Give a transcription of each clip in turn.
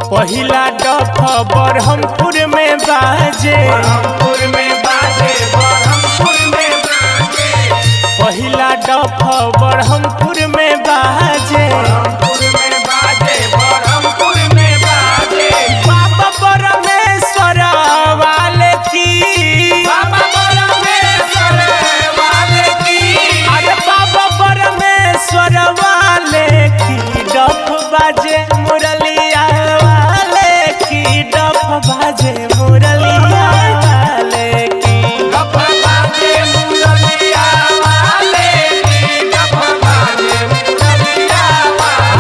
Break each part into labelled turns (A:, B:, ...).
A: पहिला डफ बरहमपुर में बाजे,
B: बरहमपुर में बाजे, बरहमपुर में बाजे।
A: पहिला डफ बरहमपुर में बाजे,
B: बरहमपुर में बाजे, बरहमपुर में बाजे।
A: बाबा परमेश्वर वाले की,
B: बाबा परमेश्वर वाले की,
A: अरे बाबा परमेश्वर वाले की डफ बाजे मुरलिया वाले की, डफ बाजे मुरलिया वाले की,
B: डफ बाजे मुरलिया वाले की, डफ बाजे मुरलिया वाले।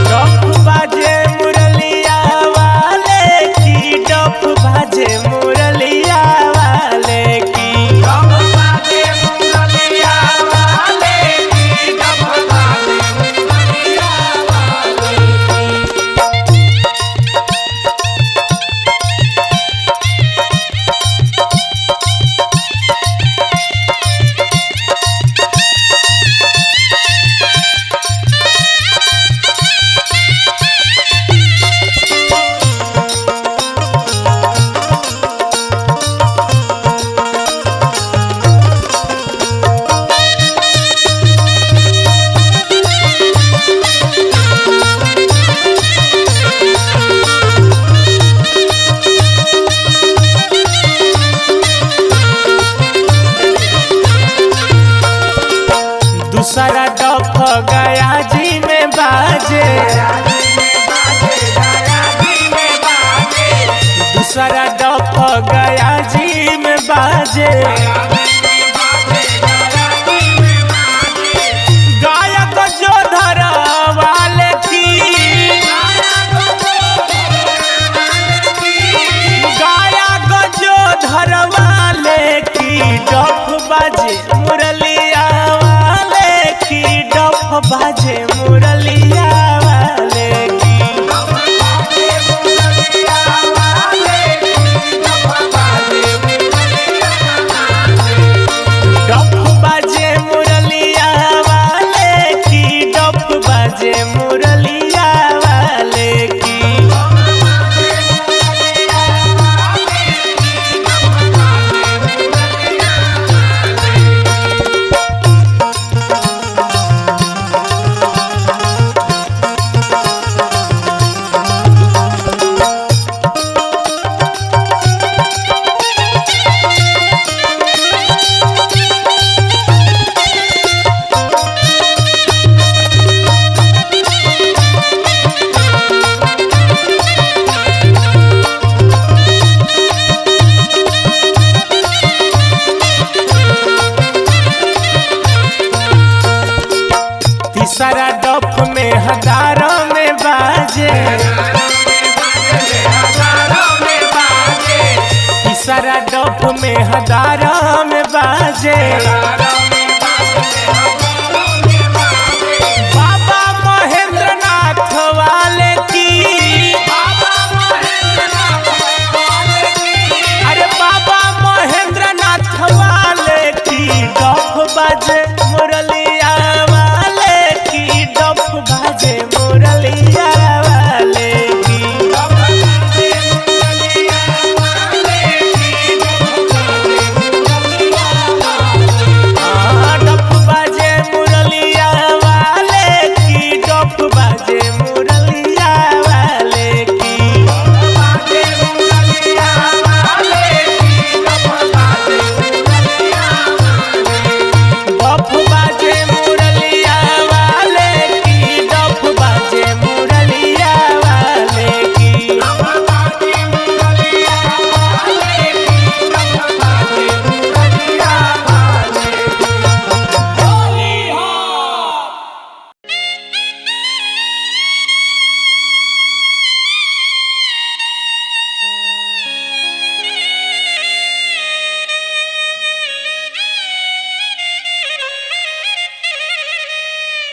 A: डफ बाजे मुरलिया वाले की, डफ बाजे मुरलिया वाले की।
B: डफ बाजे मुरलिया वाले की, डफ बाजे मुरलिया वाले की।
A: दूसरा डफ गया जी में बाजे, दूसरा डफ गया जी में बाजे, गायक जोधर वाले की, गायक जोधर वाले की डफ बाजे मुरलिया वाले की, डफ बाजे मुरलिया वाले की। डफ बाजे मुरलिया वाले की, डफ बाजे मुरलिया वाले की। सारा डफ में हदारा में बाजे। बाबा महेंद्र नाथ वाले की, अरे बाबा महेंद्र नाथ वाले की डफ बाजे मुरलिया वाले की, डफ बाजे मुरलिया वाले की। डफ बाजे मुरलिया वाले की, डफ बाजे मुरलिया वाले की। डफ बाजे मुरलिया वाले की, डफ बाजे मुरलिया वाले की।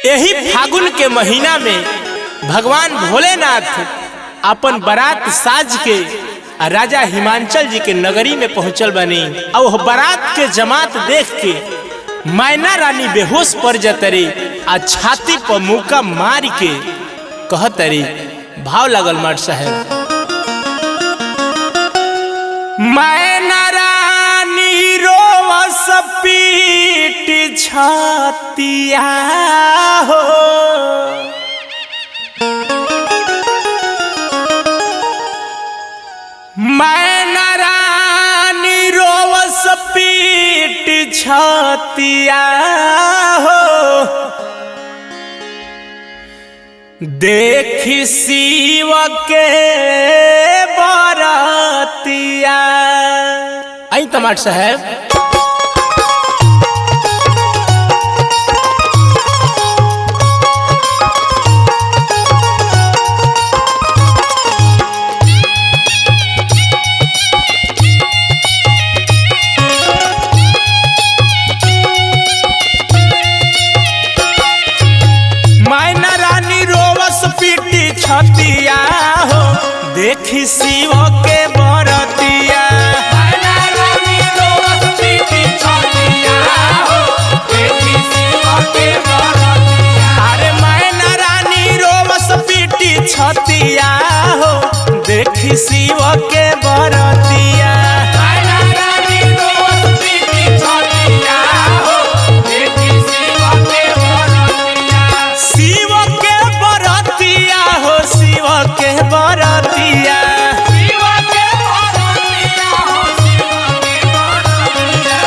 A: यही फागुन के महीना में भगवान भोलेनाथ अपन बारात साज के राजा हिमांचल जी के नगरी में पहुंचल बनी। और बारात के जमात देख के मैना रानी बेहोश पड़ जतरी आ छाती पर मुक्का मार के कहतरी, भाव लगल मर्द साहब। मैना रानी रोवस पीट छातिया हो, मैना रानी रोवस पीट छातिया हो। देखी शिव के बरातिया। आई तमाट साहब, मैना रानी रोवस पीटी छतिया हो, देखी शिव के बरतिया। मैना रानी रोवस पीटी छतिया हो, देखी शिव के बरतिया। अरे मैना रानी रोवस पीटी छतिया हो, देखी शिव के बरतिया। मैना रानी रोवस पीटी छतिया हो, देखी शिव के बरतिया। शिव के बरतिया हो, शिव के बरतिया।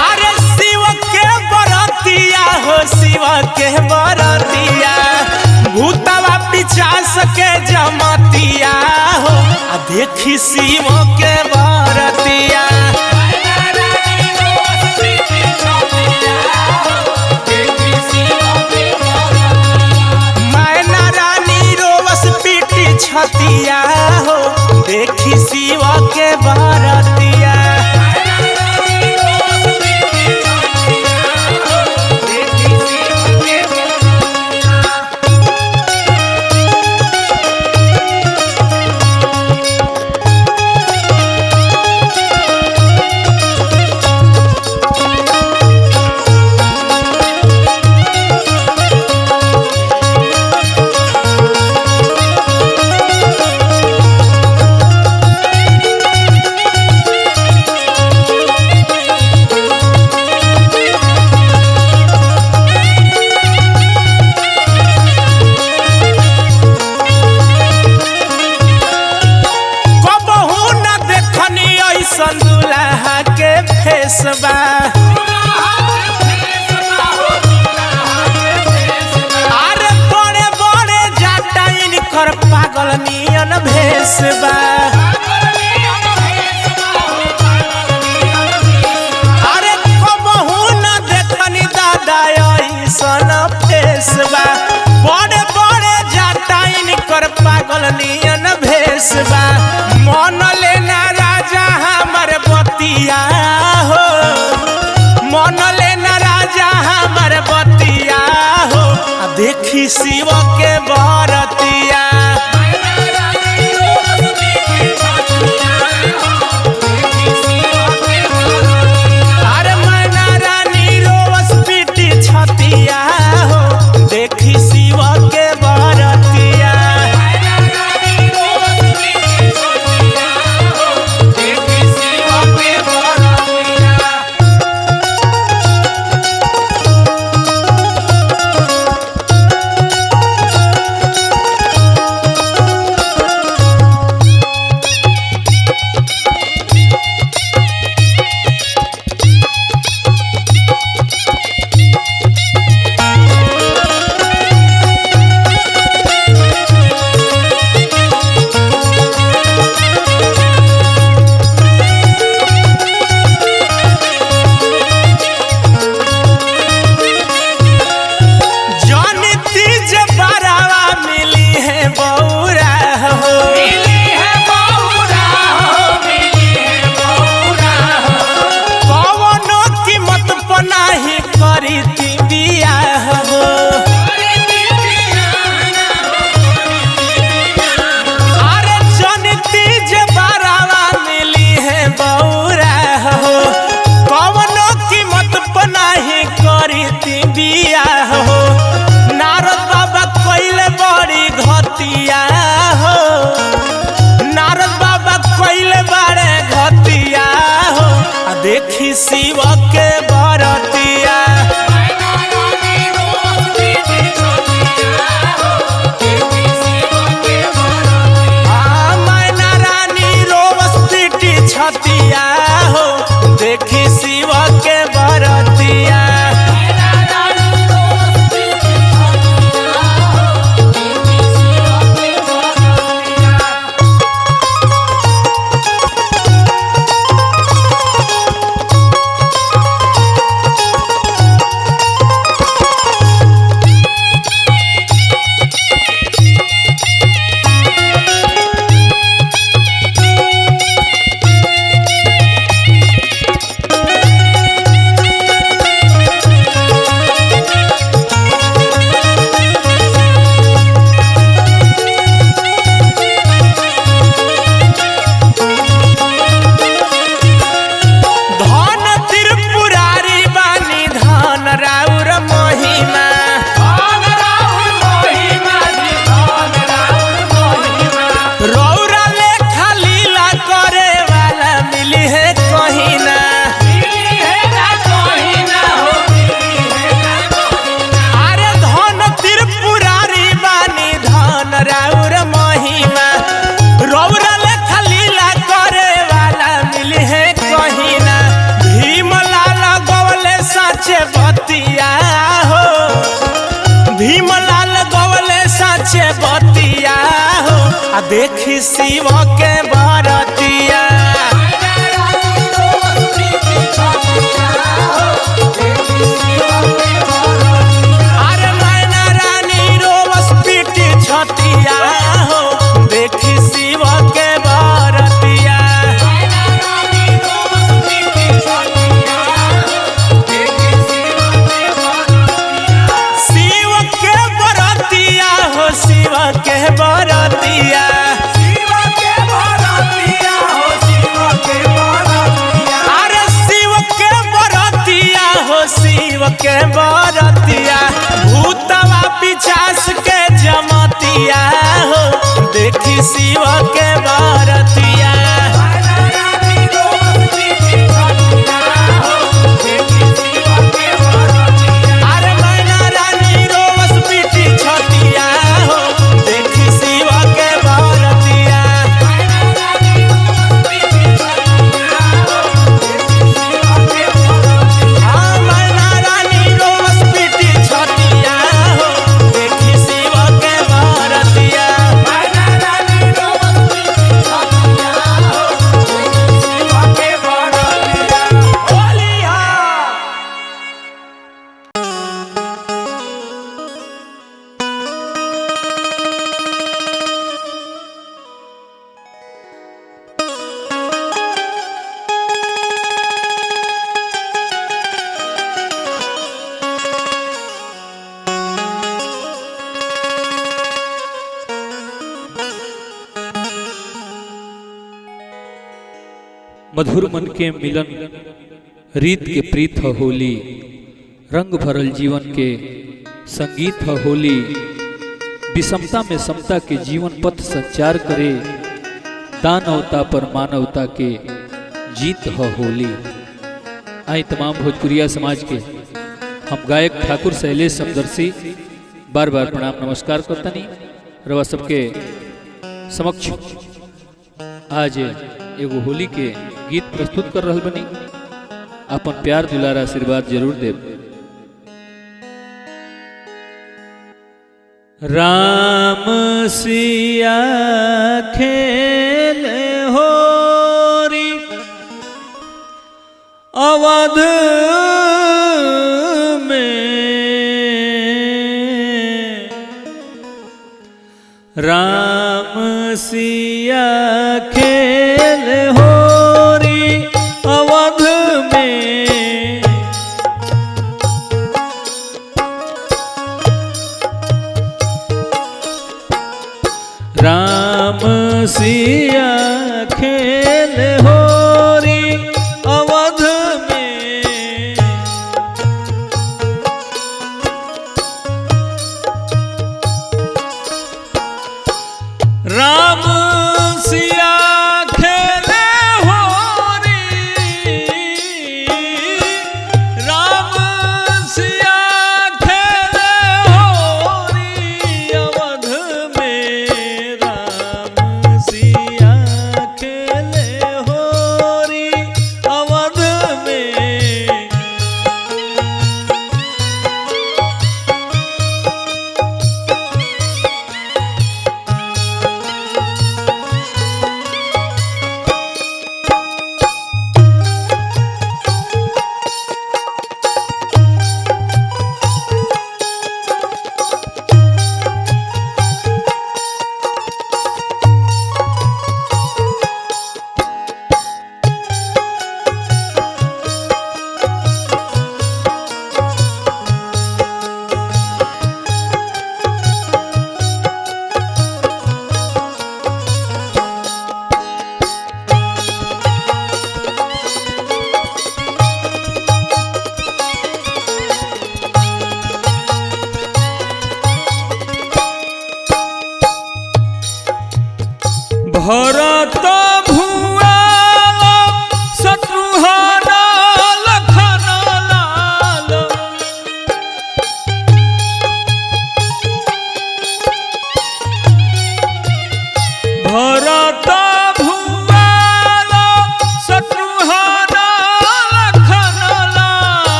A: अरे शिव के बरतिया हो, शिव के बरतिया। भूतवा पिचास के जमतिया हो, आ देखी शिव के बरतिया। मैना रानी रोवस पीटी छतिया हो, देखी शिव के बरतिया। दुल्हा के फेसबा, अरे बड़े बड़े जाटा इनकर पागल नियन भेसबा। अरे कबहू न देखनी दादा ऐसन फेसबा। बड़े बड़े जाटा इनकर पागल नियन भेसबा। मन लेना राजा हमर बतिया शिव के बरतिया। अरे मैना रानी रोवस पीटी छतिया हो देखी शिव के बरतिया। नारद बाबा कइले बड़ी घतिया हो, नारद बाबा कइले बड़े घतिया हो देखी शिव के बरतिया। मैना रानी रोवस पीटी छतिया हो देखी शिव के बरतिया। भीमलाल गवले साचे बतिया हो देखी शिव के बरतिया। अरे मैना रानी रोवस पीटी छतिया हो देखी शिव के बरतिया। शिव के बरतिया, शिव के बरतिया हो शिव के बरतिया। अरे शिव के बरतिया हो शिव के बरतिया। भूतवा पिछास के जमतिया हो देखी शिव के बरतिया।
C: मधुर मन के मिलन रीत के प्रीत ह होली, रंग भरल जीवन के संगीत ह होली, विषमता में समता के जीवन पथ संचार करे, दानवता पर मानवता के जीत ह होली। आई तमाम भोजपुरिया समाज के हम गायक ठाकुर शैलेश समदर्शी बार बार प्रणाम नमस्कार करतनी। रवा सबके समक्ष आज एगो होली के गीत प्रस्तुत कर रहल बनी। अपन प्यार दुलार आशीर्वाद जरूर देव। राम सिया खेल होरी अवध में, राम सिया खेल होरी अवध में, राम सिया खेल होरी अवध में, राम सिया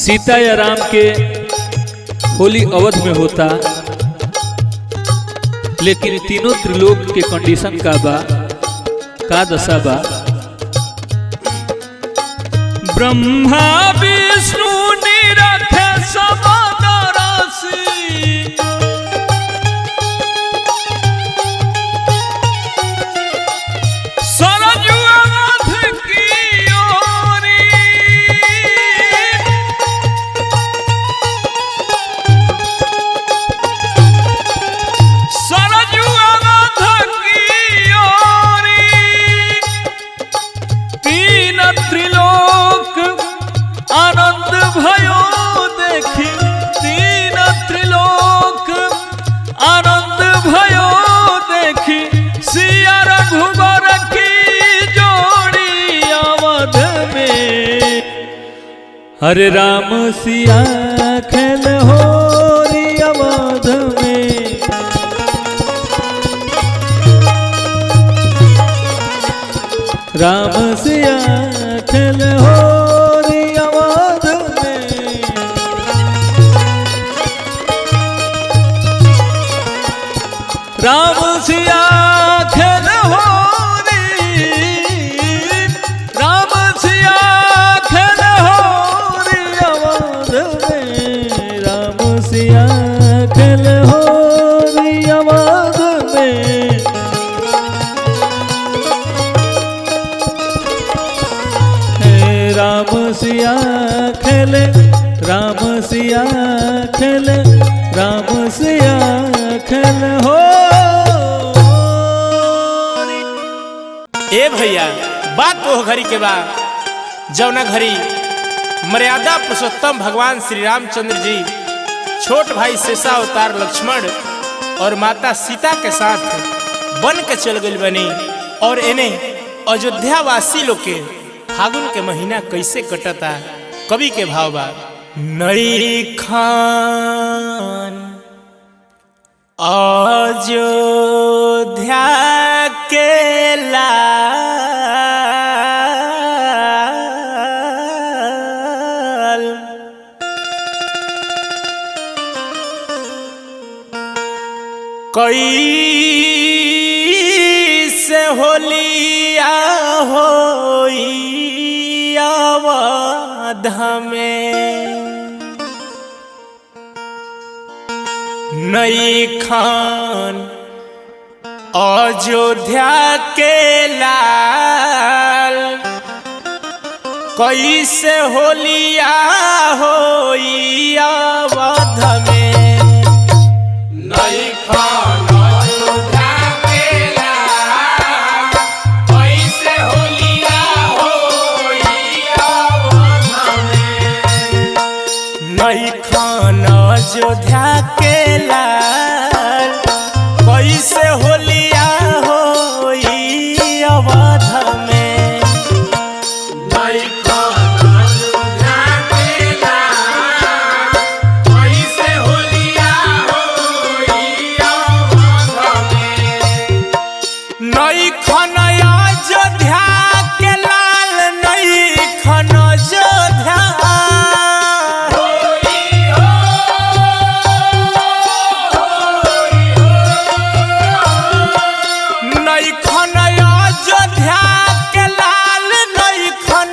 C: सीता या राम के होली अवध में होता, लेकिन तीनों त्रिलोक के कंडीशन का दशा बा। ब्रह्मा विष्णु निरखे समदरसी, सरजू अवध की ओरी, सरजू अवध की ओरी, तीन त्रिलोक आनंद भयो देखी, तीन त्रिलोक आनंद भयो देखी, सिया रघुबर की जोड़ी अवध में। हरे राम सिया खेल होरी अवध में, राम सिया खेल होरी अवध में। राम सिया खेल होरी, राम सिया खेल होरी अवध में, राम सिया खेल होरी अवध में। राम सिया खेले, राम सिया खेले, राम सिया खेल हो।
A: ए भैया, बात वो घड़ी के बाद जौना घड़ी मर्यादा पुरुषोत्तम भगवान श्री रामचंद्र जी छोट भाई शेषा अवतार लक्ष्मण और माता सीता के साथ बन के चल गई बनी, और इन्हें अयोध्या वासी लोग के फागुन के महीना कैसे कटता। कवि के भाव बा। नई खान अयोध्या के लाल, कैसे होलिया होई अवध में। नई खान अयोध्या के लाल, कैसे होलिया होई अवध में।
B: नई खान अयोध्या के लाल, कैसे होलिया होई अवध में।
A: नई खान अयोध्या के लाल, कैसे होलिया होई अवध में।
B: नई खान अयोध्या के लाल, कैसे होलिया होई अवध में।
A: नई खान अयोध्या के लाल, नई खान अयोध्या, नई खान अयोध्या के लाल, नई खान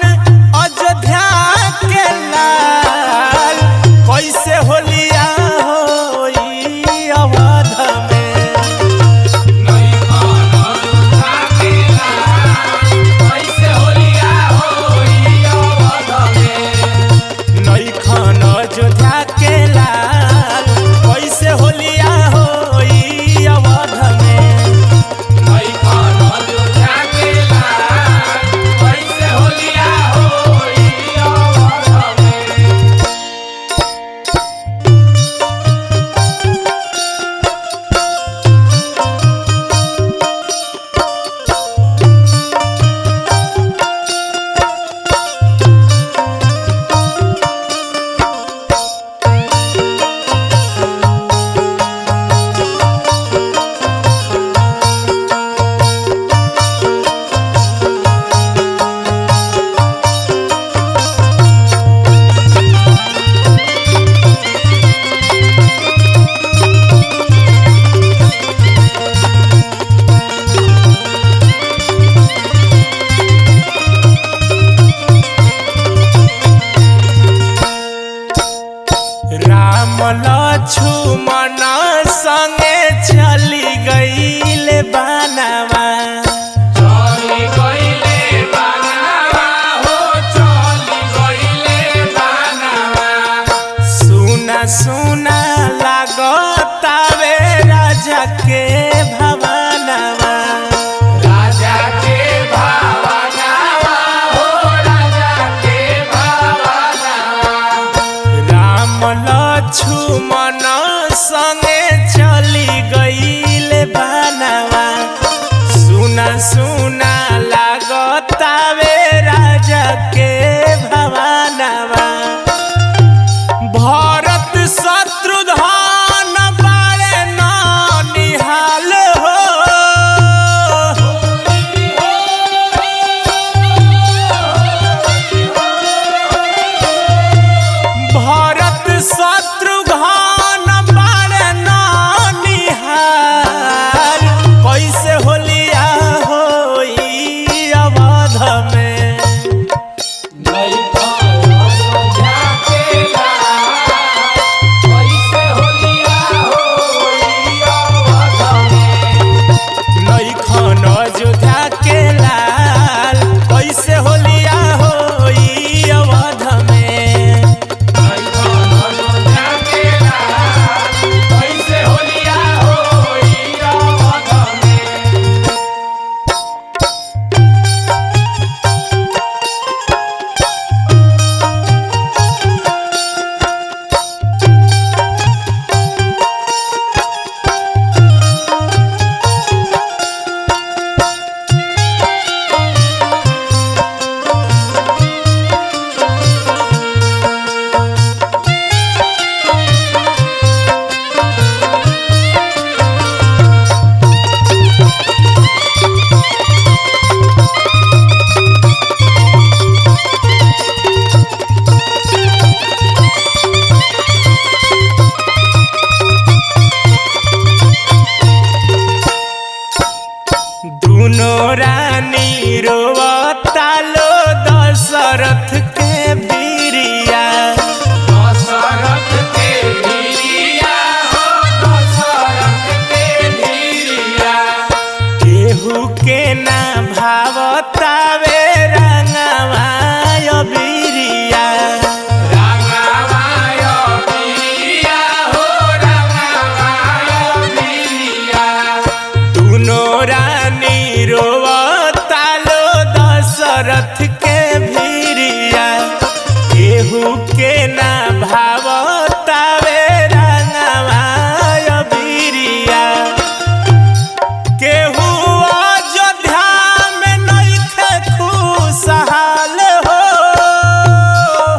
A: दशरथ के बीरिया
B: दशरथ के धीरिया हो दशरथ के धीरिया
A: केहू के ना भावतावे रंगवा बीरिया
B: रंगवाय बीरिया हो रंगवाय बीरिया
A: दुनो रानी रोवतालो दशरथ के भीरिया केहू के ना भावतावे रंगवा बीरिया केहू अयोध्या में नइखे खुशहाल हो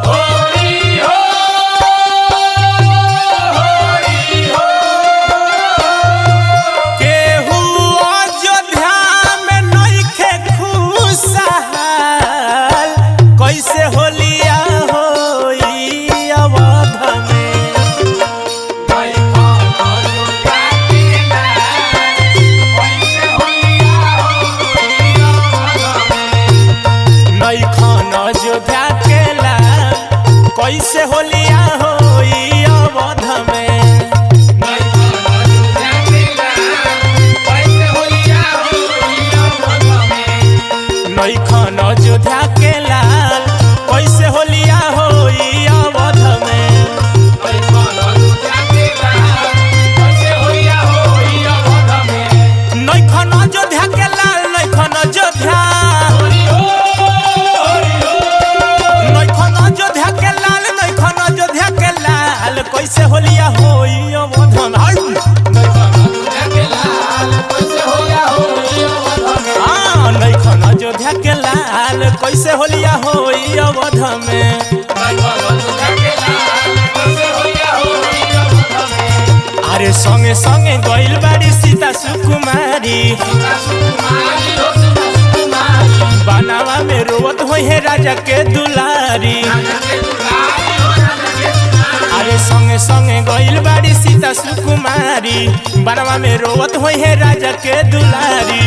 B: होरी हो
A: केहू अयोध्या में नइखे खुशहाल कैसे होलिया होई अवध में नइखन अयोध्या के लाल कैसे होलिया होई अवध में नइखन अयोध्या के लाल कैसे होलिया होई अवध में नइखन अयोध्या के लाल नइखन अयोध्या नइखन अयोध्या के लाल नइखन अयोध्या के लाल कैसे होलिया होई अवध में हाँ नइखन अयोध्या के लाल कैसे होलिया होई अवध में अरे संगे संगे गइल बाड़ी सीता सुकुमारी बनावा में रोवत होई है राजा के दुलारी अरे संगे संगे गइल बाड़ी सीता सुकुमारी बनावा में रोवत होई है राजा के दुलारी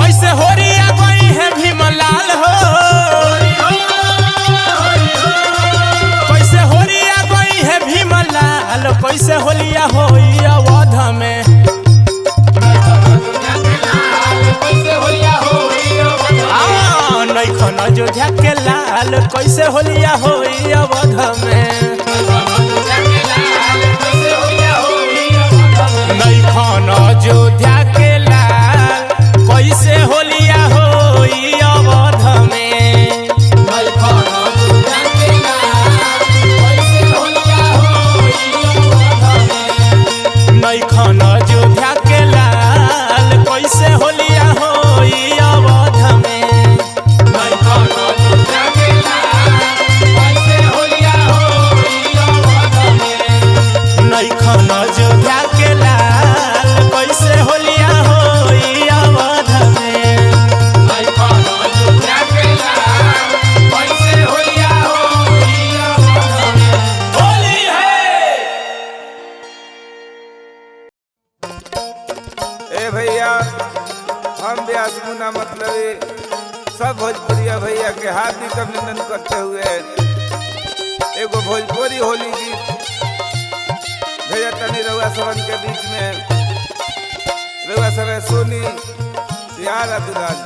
A: कैसे होरिया गई है भीमलाल हो कैसे होरिया गई है भीमलाल कैसे होलिया होई अवध में नइखन अयोध्या के लाल कैसे होलिया होई अवध में नइखन अयोध्या के लाल कैसे होलिया होई अवध में नइखन अयोध्या के लाल कैसे होलिया होई अवध में नइखन अयोध्या के लाल कैसे होलिया होई अवध में होली है
D: ए भैया हम व्यास मुन्ना मतलब सब भोजपुरिया भैया के हार्दिक अभिनंदन करते हुए एगो भोजपुरी होली गीत भैया तनी रउआ सबन के बीच में रउआ सब सोनी यार दुलाल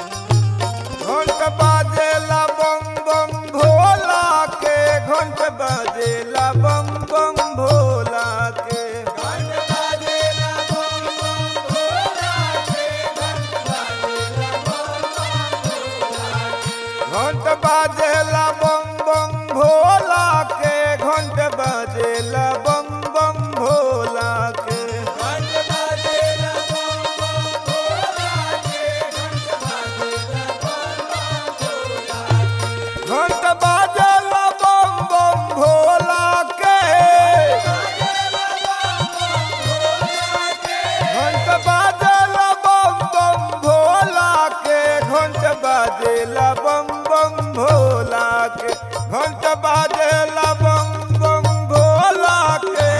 D: घंट बाजेला बम बम भोला के घंट बाजेला बम बम भोला के घंट बाजेला बम बम भोला के घंट बाजेला बम बम भोला के घंट बाजेला बम बम भोला के घंट बाजेला बम बम भोला के घंट बाजेला बम बम भोला के घंट बाजेला बम बम भोला के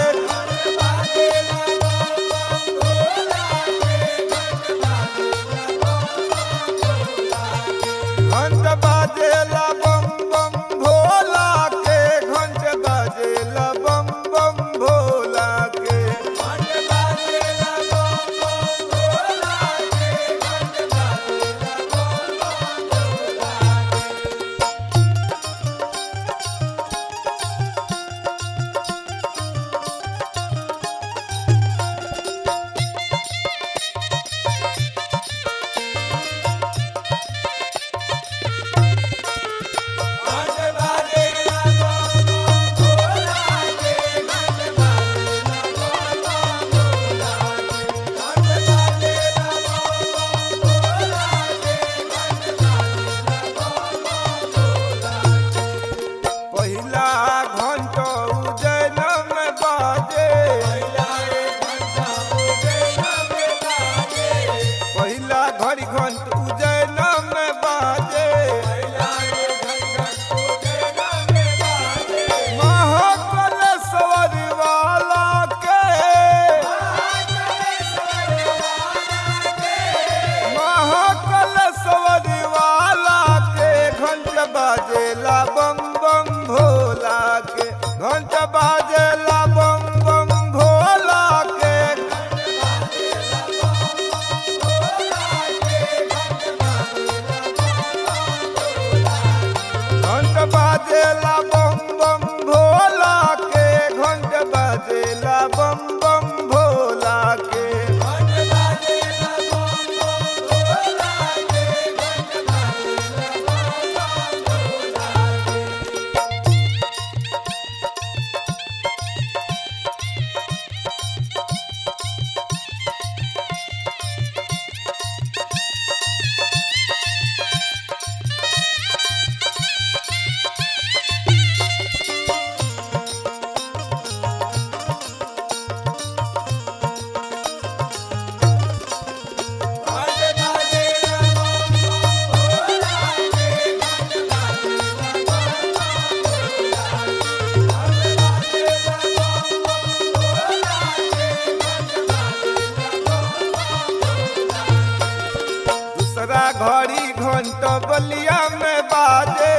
D: घड़ी घंट बलिया में बाजे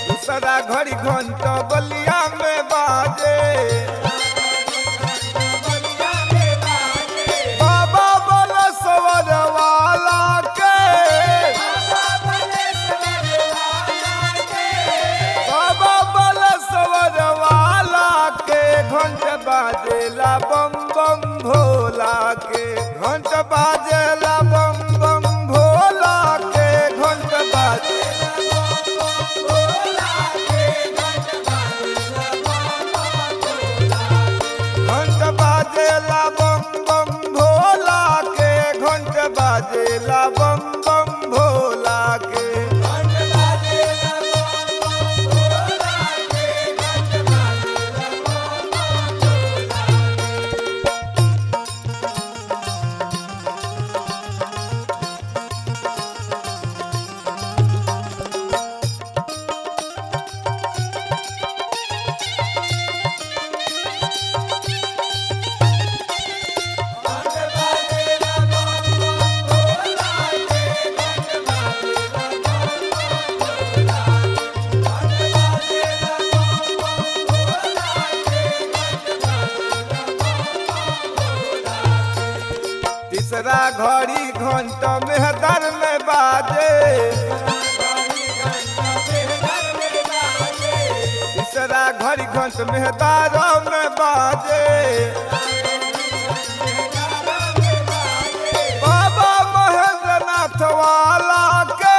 D: दूसरा घड़ी घंट बलिया में बाजे बाबा बोला सवर वाला के बाबा बोला सवर वाला के घंट बाजेला बम बम भोला के घंट बाजेला बम बम भोला के घंट बाजेला घंट बाजेला बम बम भोला के घंट बाजेला बम बम भोला के तीसरा घड़ी घंट मेहदर में बाजे तीसरा घड़ी घंट मेहदार में बाजे बाबा महेंद्र नाथ वाला के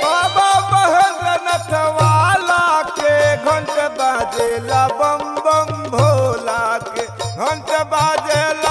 D: बाबा महेंद्र नाथ वाला के घंट बाजेला बम बम भोला के घंट बाजेला